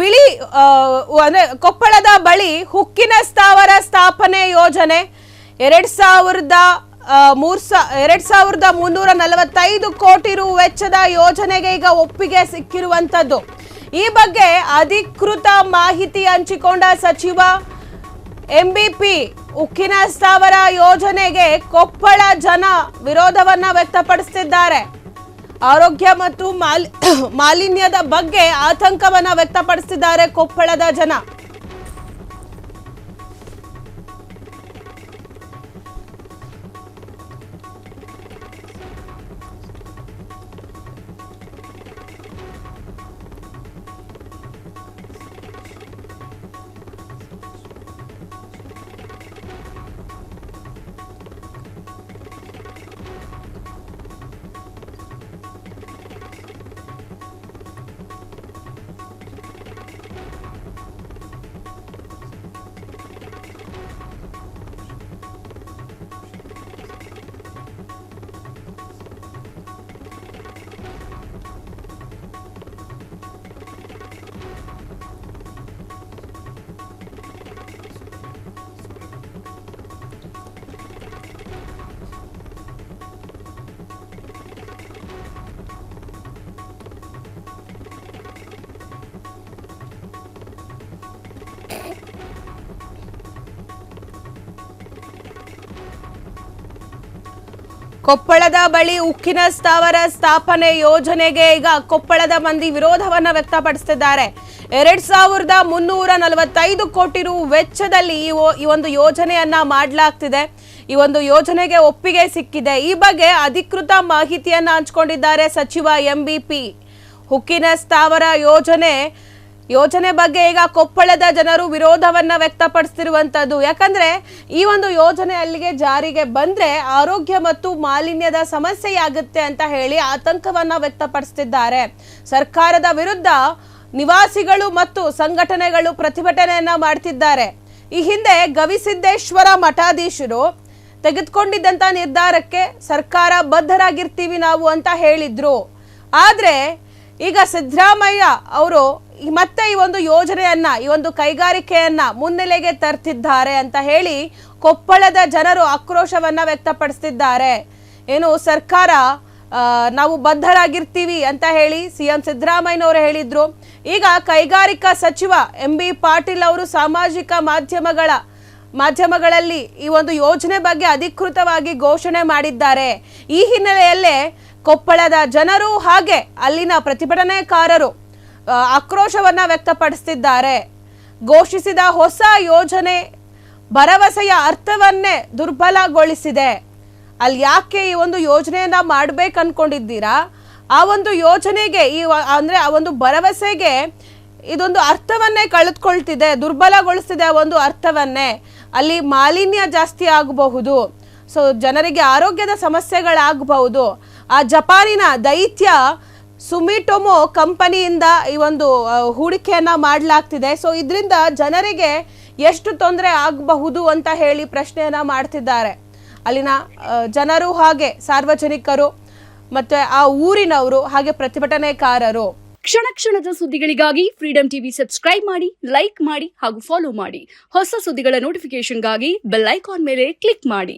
ಬಿಳಿ ಅಂದ್ರೆ ಕೊಪ್ಪಳದ ಬಳಿ ಉಕ್ಕಿನ ಸ್ಥಾವರ ಸ್ಥಾಪನೆ ಯೋಜನೆ 2345 ಕೋಟಿ ರು ವೆಚ್ಚದ ಯೋಜನೆಗೆ ಈಗ ಒಪ್ಪಿಗೆ ಸಿಕ್ಕಿರುವಂತದ್ದು. ಈ ಬಗ್ಗೆ ಅಧಿಕೃತ ಮಾಹಿತಿ ಹಂಚಿಕೊಂಡ ಸಚಿವ ಎಂಬಿಪಿ ಉಕ್ಕಿನ ಸ್ಥಾವರ ಯೋಜನೆಗೆ ಕೊಪ್ಪಳ ಜನ ವಿರೋಧವನ್ನ ವ್ಯಕ್ತಪಡಿಸುತ್ತಿದ್ದಾರೆ. ಆರೋಗ್ಯ ಮತ್ತು ಮಾಲಿನ್ಯದ ಬಗ್ಗೆ ಆತಂಕವನ್ನ ವ್ಯಕ್ತಪಡಿಸಿದ್ದಾರೆ ಕೊಪ್ಪಳದ ಜನ. ಕೊಪ್ಪಳದ ಬಳಿ ಉಕ್ಕಿನ ಸ್ಥಾವರ ಸ್ಥಾಪನೆ ಯೋಜನೆಗೆ ಈಗ ಕೊಪ್ಪಳದ ಮಂದಿ ವಿರೋಧವನ್ನ ವ್ಯಕ್ತಪಡಿಸುತ್ತಿದ್ದಾರೆ. 2345 ಕೋಟಿ ರು ವೆಚ್ಚದಲ್ಲಿ ಈ ಒಂದು ಯೋಜನೆಯನ್ನ ಮಾಡಲಾಗ್ತಿದೆ. ಈ ಒಂದು ಯೋಜನೆಗೆ ಒಪ್ಪಿಗೆ ಸಿಕ್ಕಿದೆ. ಈ ಬಗ್ಗೆ ಅಧಿಕೃತ ಮಾಹಿತಿಯನ್ನ ಹಂಚಿಕೊಂಡಿದ್ದಾರೆ ಸಚಿವ ಎಂಬಿಪಿ. ಉಕ್ಕಿನ ಸ್ಥಾವರ ಯೋಜನೆ ಬಗ್ಗೆ ಈಗ ಕೊಪ್ಪಳದ ಜನರು ವಿರೋಧವನ್ನ ವ್ಯಕ್ತಪಡಿಸುತ್ತಿರುವಂತದ್ದು. ಯಾಕಂದ್ರೆ ಈ ಒಂದು ಯೋಜನೆ ಅಲ್ಲಿಗೆ ಜಾರಿಗೆ ಬಂದ್ರೆ ಆರೋಗ್ಯ ಮತ್ತು ಮಾಲಿನ್ಯದ ಸಮಸ್ಯೆಯಾಗುತ್ತೆ ಅಂತ ಹೇಳಿ ಆತಂಕವನ್ನ ವ್ಯಕ್ತಪಡಿಸುತ್ತಿದ್ದಾರೆ. ಸರ್ಕಾರದ ವಿರುದ್ಧ ನಿವಾಸಿಗಳು ಮತ್ತು ಸಂಘಟನೆಗಳು ಪ್ರತಿಭಟನೆಯನ್ನ ಮಾಡ್ತಿದ್ದಾರೆ. ಈ ಹಿಂದೆ ಗವಿಸಿದ್ದೇಶ್ವರ ಮಠಾಧೀಶರು ತೆಗೆದುಕೊಂಡಿದ್ದಂತ ನಿರ್ಧಾರಕ್ಕೆ ಸರ್ಕಾರ ಬದ್ಧರಾಗಿರ್ತೀವಿ ನಾವು ಅಂತ ಹೇಳಿದ್ರು. ಆದ್ರೆ ಈಗ ಸಿದ್ದರಾಮಯ್ಯ ಅವರು ಮತ್ತೆ ಈ ಒಂದು ಯೋಜನೆಯನ್ನ ಈ ಒಂದು ಕೈಗಾರಿಕೆಯನ್ನ ಮುನ್ನೆಲೆಗೆ ತರ್ತಿದ್ದಾರೆ ಅಂತ ಹೇಳಿ ಕೊಪ್ಪಳದ ಜನರು ಆಕ್ರೋಶವನ್ನ ವ್ಯಕ್ತಪಡಿಸುತ್ತಿದ್ದಾರೆ. ಏನು ಸರ್ಕಾರ ನಾವು ಬದ್ಧರಾಗಿರ್ತೀವಿ ಅಂತ ಹೇಳಿ ಸಿಎಂ ಸಿದ್ದರಾಮಯ್ಯನವರು ಹೇಳಿದ್ರು. ಈಗ ಕೈಗಾರಿಕಾ ಸಚಿವ ಎಂಬಿ ಪಾಟೀಲ್ ಅವರು ಸಾಮಾಜಿಕ ಮಾಧ್ಯಮಗಳಲ್ಲಿ ಈ ಒಂದು ಯೋಜನೆ ಬಗ್ಗೆ ಅಧಿಕೃತವಾಗಿ ಘೋಷಣೆ ಮಾಡಿದ್ದಾರೆ. ಈ ಹಿನ್ನೆಲೆಯಲ್ಲೇ ಕೊಪ್ಪಳದ ಜನರು ಹಾಗೆ ಅಲ್ಲಿನ ಪ್ರತಿಭಟನಾಕಾರರು ಆಕ್ರೋಶವನ್ನ ವ್ಯಕ್ತಪಡಿಸುತ್ತಿದ್ದಾರೆ. ಘೋಷಿಸಿದ ಹೊಸ ಯೋಜನೆ ಭರವಸೆಯ ಅರ್ಥವನ್ನೇ ದುರ್ಬಲಗೊಳಿಸಿದೆ. ಅಲ್ಲಿ ಯಾಕೆ ಈ ಒಂದು ಯೋಜನೆಯನ್ನ ಮಾಡ್ಬೇಕು ಅನ್ಕೊಂಡಿದ್ದೀರಾ, ಆ ಒಂದು ಯೋಜನೆಗೆ ಅಂದ್ರೆ ಆ ಒಂದು ಭರವಸೆಗೆ ಇದೊಂದು ಅರ್ಥವನ್ನೇ ಕಳೆದುಕೊಳ್ತಿದೆ, ದುರ್ಬಲಗೊಳಿಸಿದೆ ಆ ಒಂದು ಅರ್ಥವನ್ನೇ. ಅಲ್ಲಿ ಮಾಲಿನ್ಯ ಜಾಸ್ತಿ ಆಗಬಹುದು, ಸೊ ಜನರಿಗೆ ಆರೋಗ್ಯದ ಸಮಸ್ಯೆಗಳಾಗಬಹುದು. ಆ ಜಪಾನಿನ ದೈತ್ಯ ಸುಮಿಟೊಮೊ ಕಂಪನಿಯಿಂದ ಈ ಒಂದು ಹೂಡಿಕೆಯನ್ನ ಮಾಡಲಾಗ್ತಿದೆ. ಸೊ ಇದರಿಂದ ಜನರಿಗೆ ಎಷ್ಟು ತೊಂದರೆ ಆಗಬಹುದು ಅಂತ ಹೇಳಿ ಪ್ರಶ್ನೆಯನ್ನ ಮಾಡ್ತಿದ್ದಾರೆ ಅಲ್ಲಿನ ಜನರು, ಹಾಗೆ ಸಾರ್ವಜನಿಕರು, ಮತ್ತೆ ಆ ಊರಿನವರು, ಹಾಗೆ ಪ್ರತಿಭಟನೆಕಾರರು. ಕ್ಷಣ ಕ್ಷಣದ ಸುದ್ದಿಗಳಿಗಾಗಿ ಫ್ರೀಡಂ ಟಿವಿ ಸಬ್ಸ್ಕ್ರೈಬ್ ಮಾಡಿ, ಲೈಕ್ ಮಾಡಿ ಹಾಗೂ ಫಾಲೋ ಮಾಡಿ. ಹೊಸ ಸುದ್ದಿಗಳ ನೋಟಿಫಿಕೇಶನ್ಗಾಗಿ ಬೆಲ್ ಐಕಾನ್ ಮೇಲೆ ಕ್ಲಿಕ್ ಮಾಡಿ.